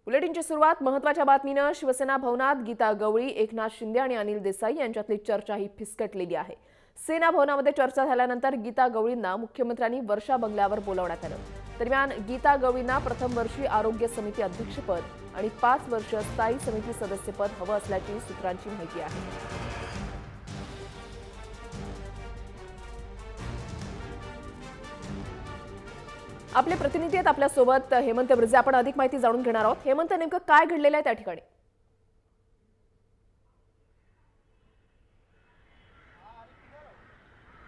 बुलेटिनची सुरुवात महत्त्वाच्या बातमीनं शिवसेना भवनात गीता गवळी, एकनाथ शिंदे आणि अनिल देसाई यांच्यातली चर्चा ही फिसकटलेली आहे। सेना भवनामध्ये चर्चा झाल्यानंतर गीता गवळींना मुख्यमंत्र्यांनी वर्षा बंगल्यावर बोलावण्यात आलं। दरम्यान गीता गवळींना प्रथम वर्षी आरोग्य समिती अध्यक्षपद आणि 5 वर्ष स्थायी समिती सदस्यपद हवं असल्याची सूत्रांची माहिती आहे। आपले प्रतिनिधी आहेत आपल्या सोबत हेमंत ब्रिजे। आपण अधिक माहिती जाणून घेणार आहोत। हेमंत, नेमकं काय घडलेलं आहे त्या ठिकाणी?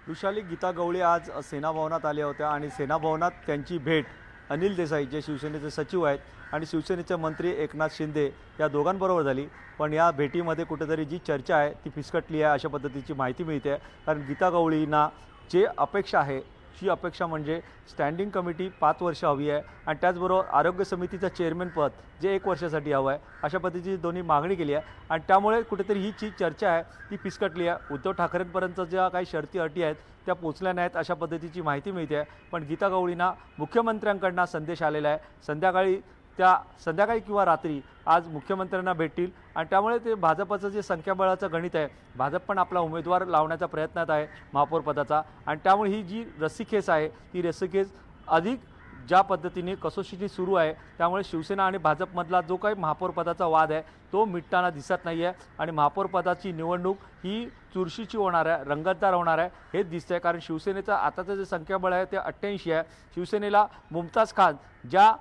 वृषाली, गीता गवळी आज सेना भवनात आल्या होत्या आणि सेना भवनात त्यांची भेट अनिल देसाई जे शिवसेनेचे सचिव आहेत आणि शिवसेनेचे मंत्री एकनाथ शिंदे या दोघांबरोबर झाली। पण या भेटीमध्ये कुठेतरी जी चर्चा आहे ती फिसकटली आहे अशा पद्धतीची माहिती मिळते आहे। कारण गीता गवळींना जे अपेक्षा आहे ही अपेक्षा म्हणजे स्टँडिंग कमिटी 5 वर्ष हवी आहे आणि त्याचबरोबर आरोग्य समितीचं चेअरमनपद जे 1 वर्षासाठी हवं आहे अशा पद्धतीची दोन्ही मागणी केली आहे आणि त्यामुळे कुठेतरी ही जी चर्चा आहे ती फिसकटली आहे। उद्धव ठाकरेंपर्यंत ज्या काही शर्ती अटी आहेत त्या पोचल्या नाहीत अशा पद्धतीची माहिती मिळते आहे। पण गीता गवळींना मुख्यमंत्र्यांकडून संदेश आलेला आहे। संध्याकाळी किंवा रात्री आज मुख्यमंत्र्यांना भेटतील आणि त्यामुळे ते भाजपचं जे संख्याबळाचं गणित आहे, भाजप पण आपला उमेदवार लावण्याचा प्रयत्नात आहे महापौर पदाचा आणि त्यामुळे ही जी रस्सीखेच आहे ती रस्सीखेच अधिक ज्या पद्धतीने कसोशीने सुरू आहे त्यामुळे शिवसेना आणि भाजपमधला जो काही महापौर पदाचा वाद आहे तो मिटताना दिसत नाही आहे आणि महापौर पदाची निवडणूक ही चुरशीची होणार आहे, रंगतदार होणार आहे हे दिसतंय। कारण शिवसेनेचं आताचं जे संख्याबळ आहे ते 88 आहे। शिवसेनेला मुमताज खान ज्या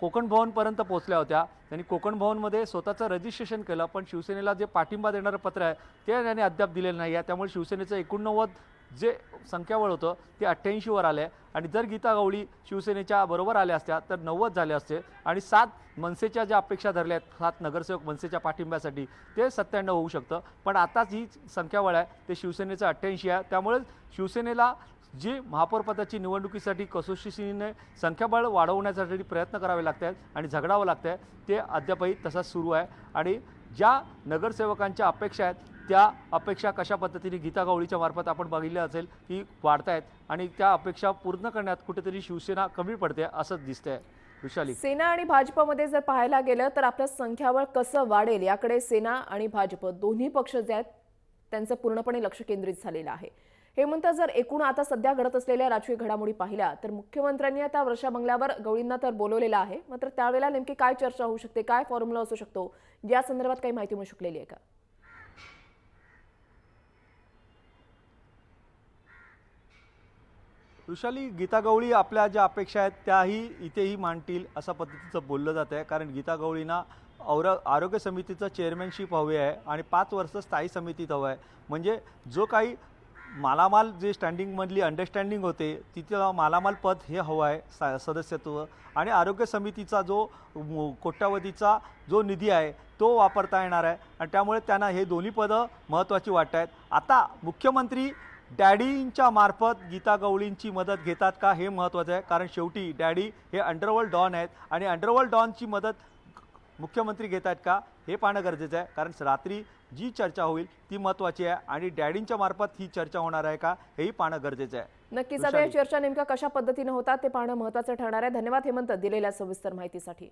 कोकण भवनपर्यंत पोहोचल्या होत्या, त्यांनी कोकण भवनमध्ये स्वतःचं रजिस्ट्रेशन केलं पण शिवसेनेला जे पाठिंबा देणारं पत्र आहे ते त्यांनी अद्याप दिलेलं नाही आहे। त्यामुळे शिवसेनेचं 89 जे संख्याबळ होतं ते 88 वर आले आणि जर गीता गवळी शिवसेनेच्या बरोबर आल्या असत्या तर 90 झाले असते आणि 7 मनसेच्या ज्या अपेक्षा धरल्या आहेत, 7 नगरसेवक मनसेच्या पाठिंब्यासाठी ते 97 होऊ शकतं। पण आताच ही संख्याबळ आहे ते शिवसेनेचं 88 आहे। त्यामुळे शिवसेनेला जी महापौर पदाची निवडणुकीसाठी कसोशीने संख्याबळ वाढवण्यासाठी प्रयत्न करावे लागत आहेत आणि झगडावं लागतं आहे ते अद्यापही तसाच सुरू आहे। आणि ज्या नगरसेवकांच्या अपेक्षा आहेत त्या अपेक्षा कशा पद्धतीने गीता गवळीच्या मार्फत आपण बघितलं असेल की वाढत आहेत आणि त्या अपेक्षा पूर्ण करण्यात कुठेतरी शिवसेना कमी पडते असं दिसतंय। वृषाली, सेना आणि भाजपमध्ये जर पाहायला गेलं तर आपलं संख्याबळ कसं वाढेल याकडे सेना आणि भाजप दोन्ही पक्ष जे आहेत त्यांचं पूर्णपणे लक्ष केंद्रित झालेलं आहे। हेमंत, जर एकूण आता सध्या घडत असलेल्या राजकीय घडामोडी पाहिल्या तर मुख्यमंत्र्यांनी आता वर्षा बंगल्यावर गवळींना तर बोलवलेलं आहे, मात्र त्यावेळेला नेमकी काय चर्चा होऊ शकते, काय फॉर्म्युला असू शकतो या संदर्भात काही माहिती मिळू शकलेली आहे का? वृषाली, गीता गवळी आपल्या ज्या अपेक्षा आहेत त्याही इथेही मांडतील अशा पद्धतीचं बोललं जात आहे। कारण गीता गवळींना आरोग्य समितीचं चेअरमॅनशिप हवे आहे आणि 5 वर्ष स्थायी समितीत हवं आहे। म्हणजे जो काही मालामाल जे स्टँडिंगमधली अंडरस्टँडिंग होते तिथं मालामाल पद हे हवं आहे सदस्यत्व आणि आरोग्य समितीचा जो कोट्यावधीचा जो निधी आहे तो वापरता येणार आहे आणि त्यामुळे त्यांना हे दोन्ही पदं महत्त्वाची वाटत आहेत। आता मुख्यमंत्री डॅडींच्या मार्फत गीता गवळींची मदत घेतात का हे महत्त्वाचं आहे। कारण शेवटी डॅडी हे अंडरवर्ल्ड डॉन आहेत आणि अंडरवर्ल्ड डॉनची मदत मुख्यमंत्री घेत आहेत का हे पाहणं गरजेचं आहे। कारण रात्री जी चर्चा होईल ती महत्त्वाची आहे आणि डॅडींच्या मार्फत ही चर्चा होणार आहे का हेही पाहणं गरजेचं आहे। नक्कीच आता या चर्चा नेमक्या कशा पद्धतीने होतात ते पाहणं महत्त्वाचं ठरणार आहे। धन्यवाद हेमंत दिलेल्या सविस्तर माहितीसाठी।